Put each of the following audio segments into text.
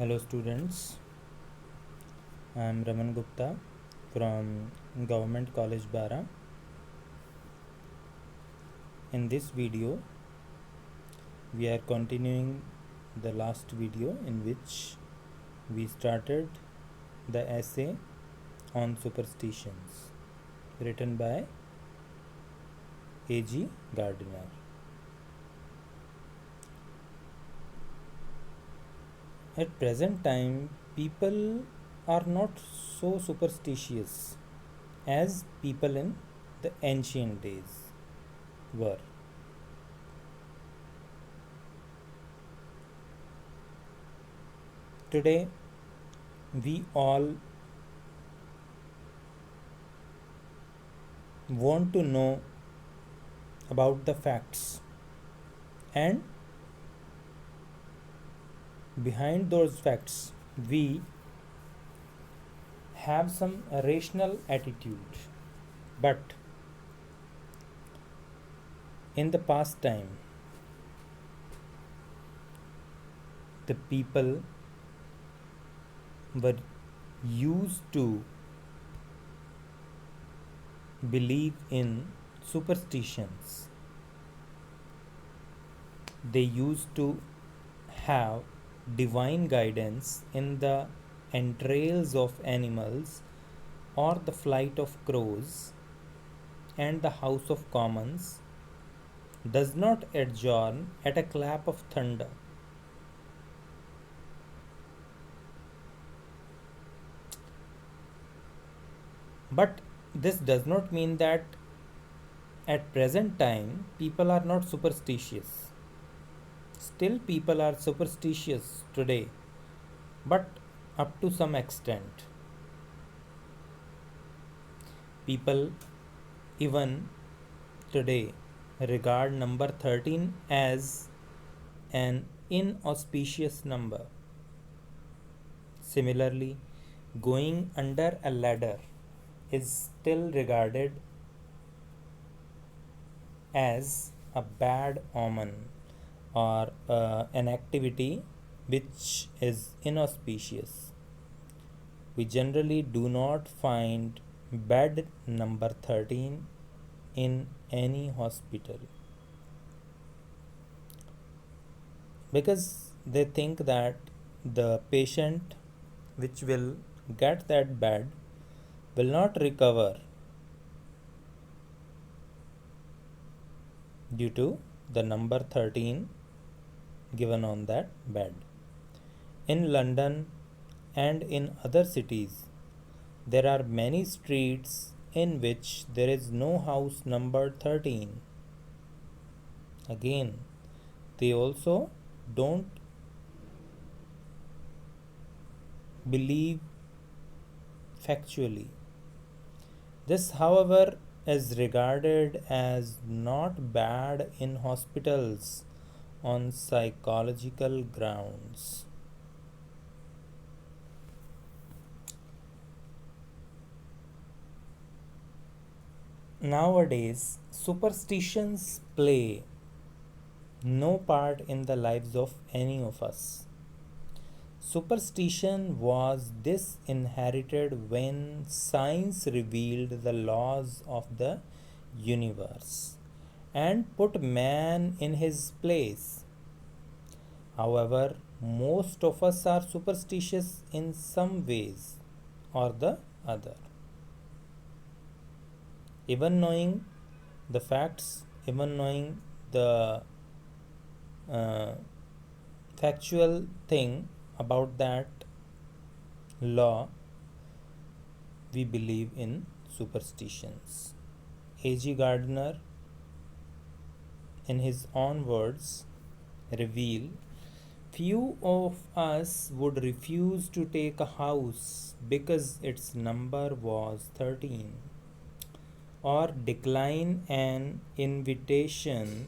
Hello students, I am Raman Gupta from Government College Bara. In this video, we are continuing the last video in which we started the essay on superstitions written by A.G. Gardiner. At present time, people are not so superstitious as people in the ancient days were. Today, we all want to know about the facts, and behind those facts, we have some rational attitude. But in the past time, the people were used to believe in superstitions. They used to have divine guidance in the entrails of animals or the flight of crows, and the House of Commons does not adjourn at a clap of thunder. But this does not mean that at present time people are not superstitious. Still, people are superstitious today, but up to some extent. People even today regard number 13 as an inauspicious number. Similarly, going under a ladder is still regarded as a bad omen or an activity which is inauspicious. We generally do not find bed number 13 in any hospital because they think that the patient which will get that bed will not recover due to the number 13 given on that bed. In London and in other cities, there are many streets in which there is no house number 13. Again, they also don't believe factually. This, however, is regarded as not bad in hospitals on psychological grounds. Nowadays, superstitions play no part in the lives of any of us. Superstition was disinherited when science revealed the laws of the universe and put man in his place. However, most of us are superstitious in some ways or the other. Even knowing the facts, even knowing the uh, factual thing about that law, we believe in superstitions. A.G. Gardner, in his own words, reveal few of us would refuse to take a house because its number was 13, or decline an invitation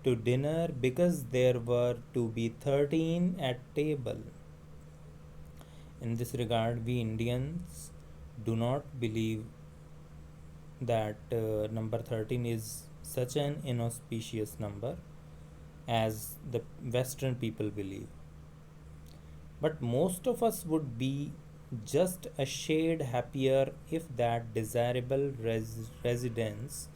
to dinner because there were to be 13 at table. In this regard, we Indians do not believe that number 13 is such an inauspicious number as the Western people believe. But most of us would be just a shade happier if that desirable residence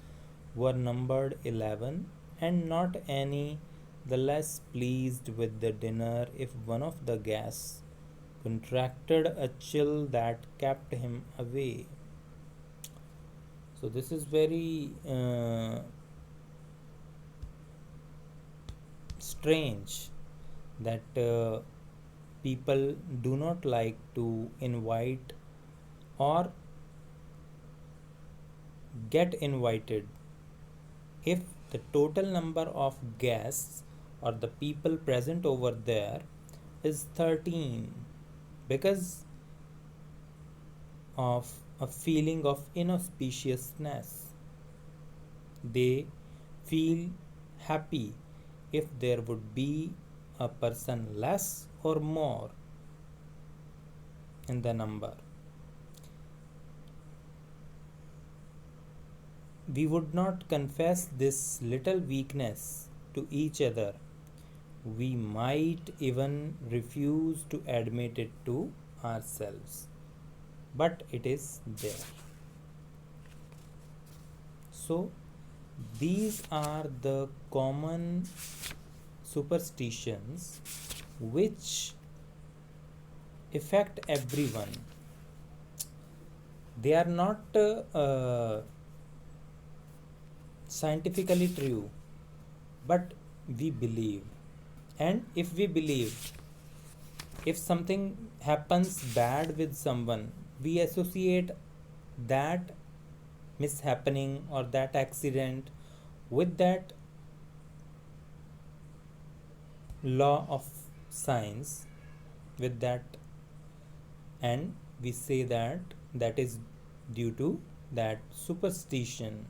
were numbered 11 and not any the less pleased with the dinner if one of the guests contracted a chill that kept him away. So, this is very strange that people do not like to invite or get invited if the total number of guests or the people present over there is 13, because of a feeling of inauspiciousness. They feel happy if there would be a person less or more in the number. We would not confess this little weakness to each other. We might even refuse to admit it to ourselves, but it is there. So, these are the common superstitions which affect everyone. They are not scientifically true, but we believe. And if we believe, if something happens bad with someone, we associate that mishappening or that accident with that law of science, with that, and we say that that is due to that superstition.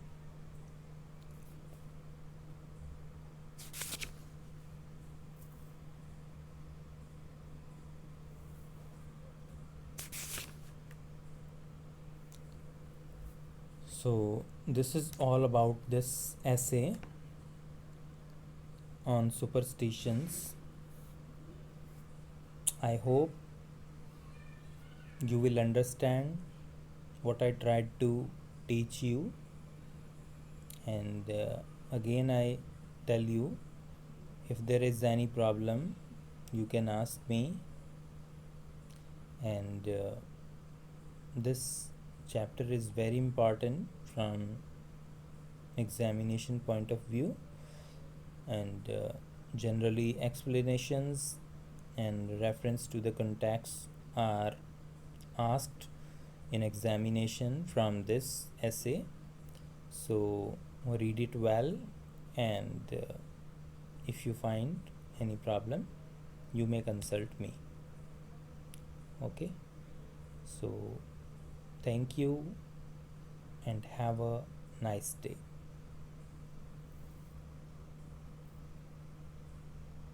So, this is all about this essay on superstitions. I hope you will understand what I tried to teach you. And again, I tell you, if there is any problem, you can ask me. And this chapter is very important from examination point of view, and generally explanations and reference to the context are asked in examination from this essay. So read it well, and if you find any problem, you may consult me. Okay, so thank you and have a nice day.